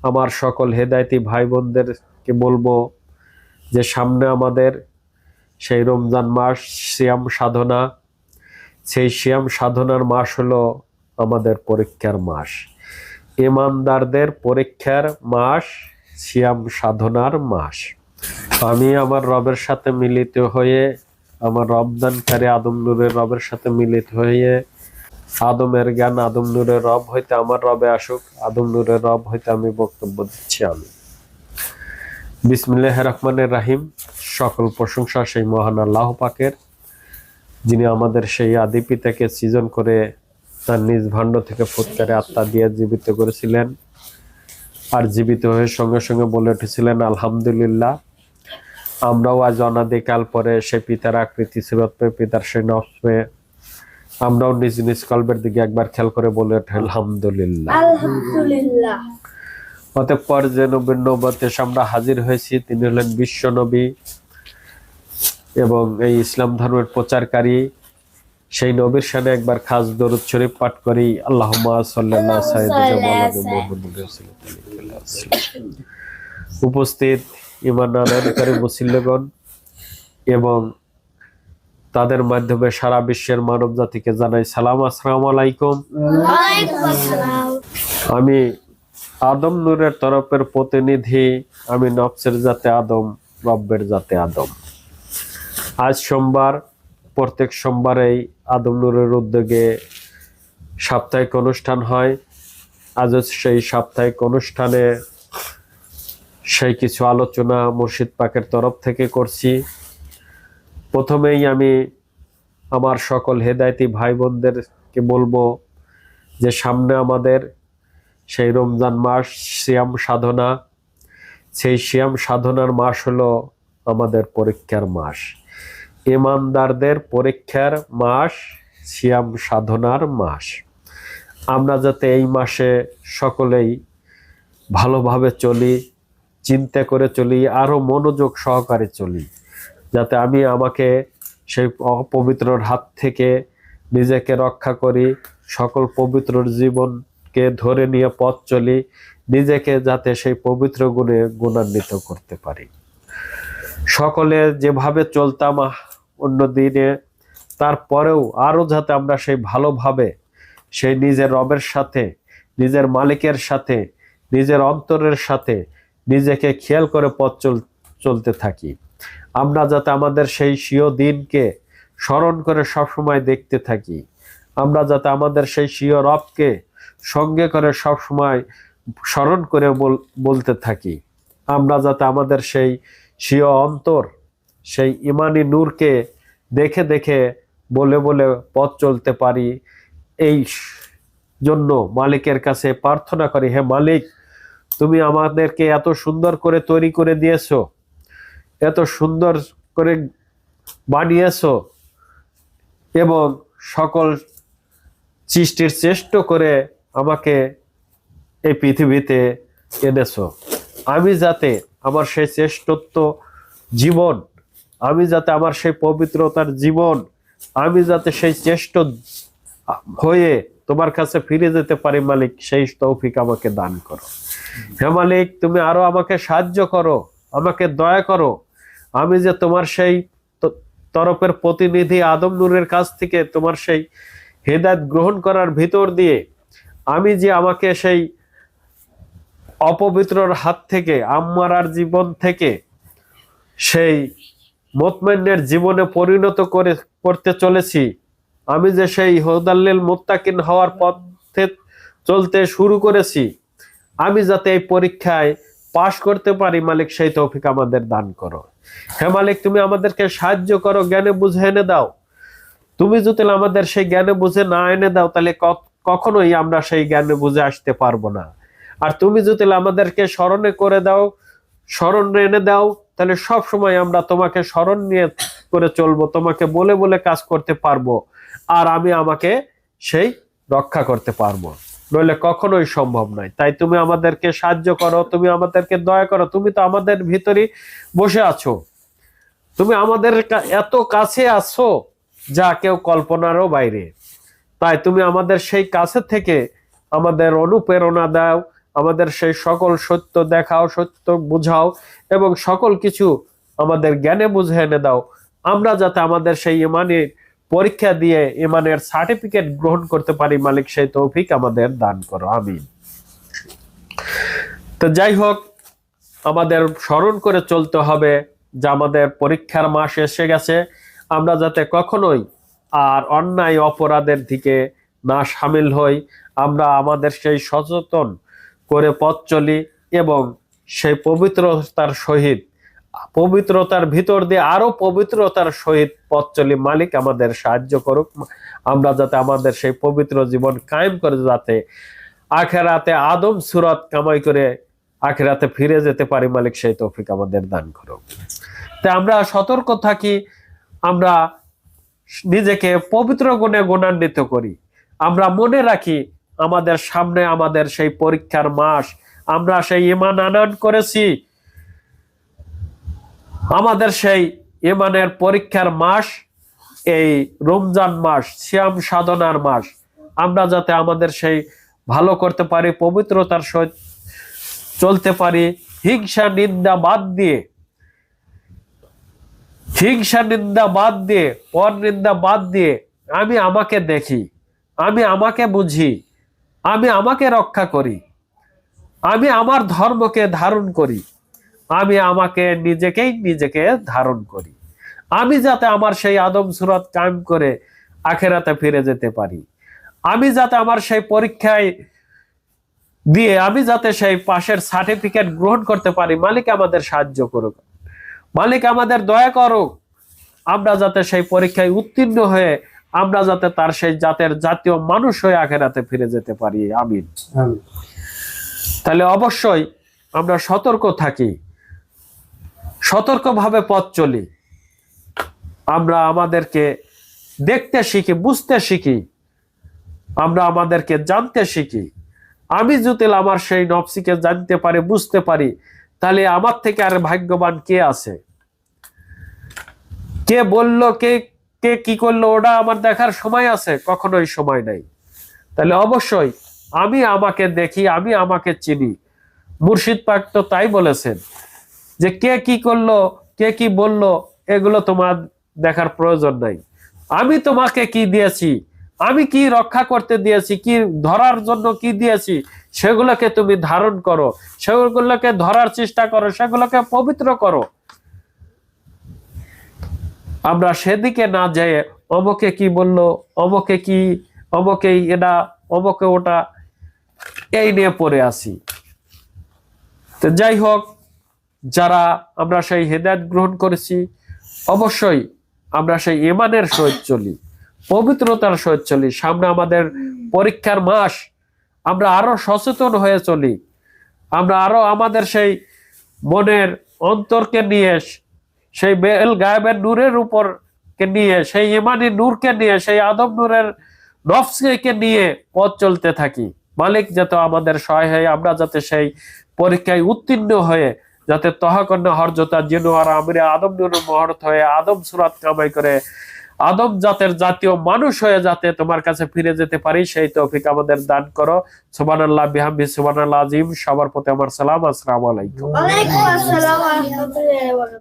আমার সকল হেদায়েতি ভাই বোনদেরকে বলবো যে সামনে আমাদের সেই রমজান মাস, সিয়াম সাধনা। সেই সিয়াম সাধনার মাস হলো আমাদের পরীক্ষার মাস, ঈমানদারদের পরীক্ষার মাস, সিয়াম সাধনার মাস। আমি আমার রবের সাথে মিলিত হয়ে, আমার রবদানকারী আদম নূরের রবের সাথে মিলিত হয়ে, আদমের জ্ঞান আদম নূরের রব হইতে আমার রবে আসুক, আদম নূরের রব হইতে আমি বক্তব্য দিচ্ছি। আমি বিসমিল্লাহির রহমানির রহিম। সকল প্রশংসা সেই মহান আল্লাহ পাকের, যিনি আমাদের সেই আদি পিতাকে সৃজন করে তার নিজ ভাণ্ড থেকে ফুৎকারে আত্মা দিয়ে জীবিত করেছিলেন, আর জীবিত হয়ে সঙ্গে সঙ্গে বলে উঠেছিলেন আলহামদুলিল্লাহ। আমরাও আজ অনাদিকাল পরে সেই পিতার আকৃতি সুরত পেয়ে, পিতার সেই নফস পেয়ে আমরাও নিজ নিজ কলবের দিকে একবার খেয়াল করে বলে ওঠে আলহামদুলিল্লাহ। আলহামদুলিল্লাহ। অতঃপর যে নবীর নবতে আমরা হাজির হয়েছি, তিনি হলেন বিশ্ব নবী এবং এই ইসলাম ধর্মের প্রচারকারী। সেই নবীর শানে একবার খাস দরুদ শরীফ পাঠ করি, আল্লাহুম্মা সাল্লাল্লাহু আলা সাইয়্যিদিনা মুহাম্মাদিন রাসূলিল্লাহ। উপস্থিত ঈমান আনয়নকারী মুসল্লিগণ এবং তাদের মাধ্যমে সারা বিশ্বের মানব জাতিকে জানাই সালাম, আসসালামু আলাইকুম। আমি আদম নূরের তরফের প্রতিনিধি, আমি নফসের জাতে আদম, রব্বের জাতে আদম। আজ সোমবার, প্রত্যেক সোমবারেই আদম নূরের উদ্যোগে সাপ্তাহিক অনুষ্ঠান হয়। আজও সেই সাপ্তাহিক অনুষ্ঠানে সেই কিছু আলোচনা মুর্শিদ পাকের তরফ থেকে করছি। প্রথমেই আমি আমার সকল হেদায়েতি ভাই বোনদেরকে বলবো যে সামনে আমাদের সেই রমজান মাস, সিয়াম সাধনা। সেই সিয়াম সাধনার মাস হলো আমাদের পরীক্ষার মাস, ঈমানদারদের পরীক্ষার মাস, সিয়াম সাধনার মাস। আমরা যাতে এই মাসে সকলেই ভালোভাবে চলি, চিন্তা করে চলি, আরো মনোযোগ সহকারে চলি, যাতে আমি আমাকে সেই অপবিত্রর হাত থেকে নিজেকে রক্ষা করি, সকল পবিত্র জীবনকে ধরে নিয়ে পথ চলি, নিজেকে যাতে সেই পবিত্র গুণে গুণান্বিত করতে পারি। সকলে যেভাবে চলতাম অন্য দিনে, তারপরেও আরো যাতে আমরা সেই ভালোভাবে সেই নিজের রবের সাথে, নিজের মালিকের সাথে, নিজের অন্তরের সাথে নিজেকে খেয়াল করে পথ চলতে থাকি। আমরা যাতে আমাদের সেই স্বীয় দিনকে স্মরণ করে সবসময় দেখতে থাকি। আমরা যাতে আমাদের সেই স্বীয় রবকে সঙ্গে করে সবসময় স্মরণ করে বলতে থাকি। আমরা যাতে আমাদের সেই স্বীয় অন্তর, সেই ইমানি নূরকে দেখে দেখে বলে বলে পথ চলতে পারি। এই জন্য মালিকের কাছে প্রার্থনা করি, হে মালিক, তুমি আমাদেরকে এত সুন্দর করে তৈরি করে দিয়েছো, এত সুন্দর করে বানিয়েছো এবং সকল সৃষ্টির শ্রেষ্ঠ করে আমাকে এই পৃথিবীতে এনেছো। আমি যাতে আমার সেই শ্রেষ্ঠত্ব জীবন, আমি যাতে আমার সেই পবিত্রতার জীবন, আমি যাতে সেই শ্রেষ্ঠ হয়ে তোমার কাছে ফিরে যেতে পারি, মালিক সেই তৌফিক আমাকে দান করো। হে মালিক, তুমি আরো আমাকে সাহায্য করো, আমাকে দয়া করো। আমি যে তোমার সেই তরফের প্রতিনিধি আদম নূরের কাছ থেকে তোমার সেই হেদায়েত গ্রহণ করার ভিতর দিয়ে আমি যে আমাকে সেই অপবিত্রর হাত থেকে, আম্মারার জীবন থেকে সেই মুতমাইনের জীবনে পরিণত করতে চলেছি, আমি যে সেই হুদাল্লিল মুত্তাকিন হওয়ার পথে চলতে শুরু করেছি, আমি যাতে এই পরীক্ষায় পাশ করতে পারি, মালিক সেই তৌফিক আমাদের দান করো। হে মালিক, তুমি আমাদেরকে সাহায্য করো, জ্ঞানে বুঝে এনে দাও। তুমি যদি আমাদের সেই জ্ঞানে বুঝে না এনে দাও, তাহলে কখনোই আমরা সেই জ্ঞানে বুঝে আসতে পারবো না। আর তুমি যদি আমাদেরকে স্মরণে করে দাও, স্মরণ এনে দাও, তাহলে সব সময় আমরা তোমাকে স্মরণ নিয়ে করে চলবো, তোমাকে বলে বলে কাজ করতে পারবো, আর আমি আমাকে সেই রক্ষা করতে পারবো, নইলে কখনোই সম্ভব নয়। তাই তুমি আমাদেরকে সাহায্য করো, তুমি আমাদেরকে দয়া করো। তুমি তো আমাদের ভিতরে বসে আছো, তুমি আমাদের এত কাছে আছো যা কেউ কল্পনারও বাইরে। তাই তুমি আমাদের সেই কাছে থেকে আমাদের অনুপ্রেরণা দাও আমাদের সেই সকল সত্য দেখাও, সত্য বুঝাও এবং সকল কিছু আমাদের জ্ঞানে বুঝে এনে দাও। আমরা যাতে আমাদের সেই ইমানের পরীক্ষা দিয়ে ইমানের সার্টিফিকেট গ্রহণ করতে পারি, মালিক সেই তৌফিক আমাদের দান করো, আমিন। তো যাই হোক, আমাদের স্মরণ করে চলতে হবে যে আমাদের পরীক্ষার মাস এসে গেছে। আমরা যাতে কখনোই আর অন্যায় অপরাধের দিকে না সামিল হই, আমরা আমাদের সেই সচেতন করে পথ চলি এবং সেই পবিত্রতার সহিত, পবিত্রতার ভিতর দিয়ে আরো পবিত্রতার সহিত পথ চলি। মালিক আমাদের সাহায্য করুক, আমরা যাতে আমাদের সেই পবিত্র জীবন কায়েম করে যাতে আখেরাতে আদম সুরত কামাই করে আখেরাতে ফিরে যেতে পারি, মালিক সেই তৌফিক আমাদের দান করুক। তাই আমরা সতর্ক থাকি, আমরা নিজেকে পবিত্র গুণে গুণান্বিত করি। আমরা মনে রাখি আমাদের সামনে আমাদের সেই পরীক্ষার মাস, আমরা সেই ঈমান আনয়ন করেছি, আমাদের সেই ঈমানের পরীক্ষার মাস এই রমজান মাস, সিয়াম সাধনার মাস। আমরা যাতে আমাদের সেই ভালো করতে পারি, পবিত্রতার সহিত চলতে পারি, হিংসা নিন্দা বাদ দিয়ে, হিংসা নিন্দা বাদ দিয়ে, পর নিন্দা বাদ দিয়ে আমি আমাকে দেখি, আমি আমাকে বুঝি, আমি আমাকে রক্ষা করি, আমি আমার ধর্মকে ধারণ করি, আমি আমাকে নিজেকে ধারণ করি। আমি যাতে আমার সেই আদম সুরত কায়েম করে আখেরাতে ফিরে যেতে পারি, আমি যাতে আমার সেই পরীক্ষায় দিয়ে আমি যাতে সেই পাশের সার্টিফিকেট গ্রহণ করতে পারি, মালিক আমাদের সাহায্য করুক, মালিক আমাদের দয়া করুক। আমরা যাতে সেই পরীক্ষায় উত্তীর্ণ হয়ে আমরা যাতে তার সেই জাতীয় মানুষ হয়ে আখেরাতে ফিরে যেতে পারি, আমিন। তাহলে অবশ্যই আমরা সতর্ক থাকি, সতর্কভাবে পথ চলি, আমরা আমাদেরকে দেখতে শিখি, বুঝতে শিখি, আমরা আমাদেরকে জানতে শিখি। আমি যদি আমার সেই নফসিকে জানতে পারি, বুঝতে পারি, তাহলে আমার থেকে আর ভাগ্যবান কে আছে? কে বললো, কে কে কি করলো, ওটা আমার দেখার সময় আছে? কখনোই সময় নাই। তাহলে অবশ্যই আমি আমাকে দেখি, আমি আমাকে চিনি। মুর্শিদ পাক তো তাই বলেছেন যে কে কি করলো, কে কি বললো, এগুলো তোমার দেখার প্রয়োজন নাই। আমি তোমাকে কি দিয়েছি, আমি কি রক্ষা করতে দিয়েছি, কি ধরার জন্য কি দিয়েছি, সেগুলোকে তুমি ধারণ করো, সেগুলোকে ধরার চেষ্টা করো, সেগুলোকে পবিত্র করো। আমরা সেদিকে না যেয়ে অমকে কি বললো, অমকে কি, অমকে এটা, অমকে ওটা, এই নিয়ে পড়ে আসি। তো যাই হোক, যারা আমরা সেই হেদায়েত গ্রহণ করেছি, অবশ্যই আমরা সেই ঈমানের সহিত চলি, পবিত্রতার সহিত চলি। সামনে আমাদের পরীক্ষার মাস, আমরা আরো সচেতন হয়ে চলি, আমরা আরো আমাদের সেই মনের অন্তরকে নিয়ে, সেই বেল গায়েবের নূরের উপর কে নিয়ে, সেই ঈমানি নূরকে নিয়ে, সেই আদম নূরের নফসকে নিয়ে পথ চলতে থাকি। মালিক যাতে আমাদের সহায় হয়, আমরা যাতে সেই পরীক্ষায় উত্তীর্ণ হয়ে যাতে তহাকন্যা হরজতা জিনুয়ার আমিরে আদম নূর মহরত হয়ে আদম সুরাত কামাই করে আদম জাতের জাতীয় মানুষ হয়ে যাতে তোমার কাছে ফিরে যেতে পারি, সেই তৌফিক আমাদের দান করো। সুবহানাল্লাহ বিহামদি, সুবহানাল্লাহ আযীম। সবার প্রতি আমার সালাম, আসসালামু আলাইকুম। ওয়ালাইকুম আসসালাম ওয়া রাহমাতুল্লাহি ওয়া বারাকাতুহু।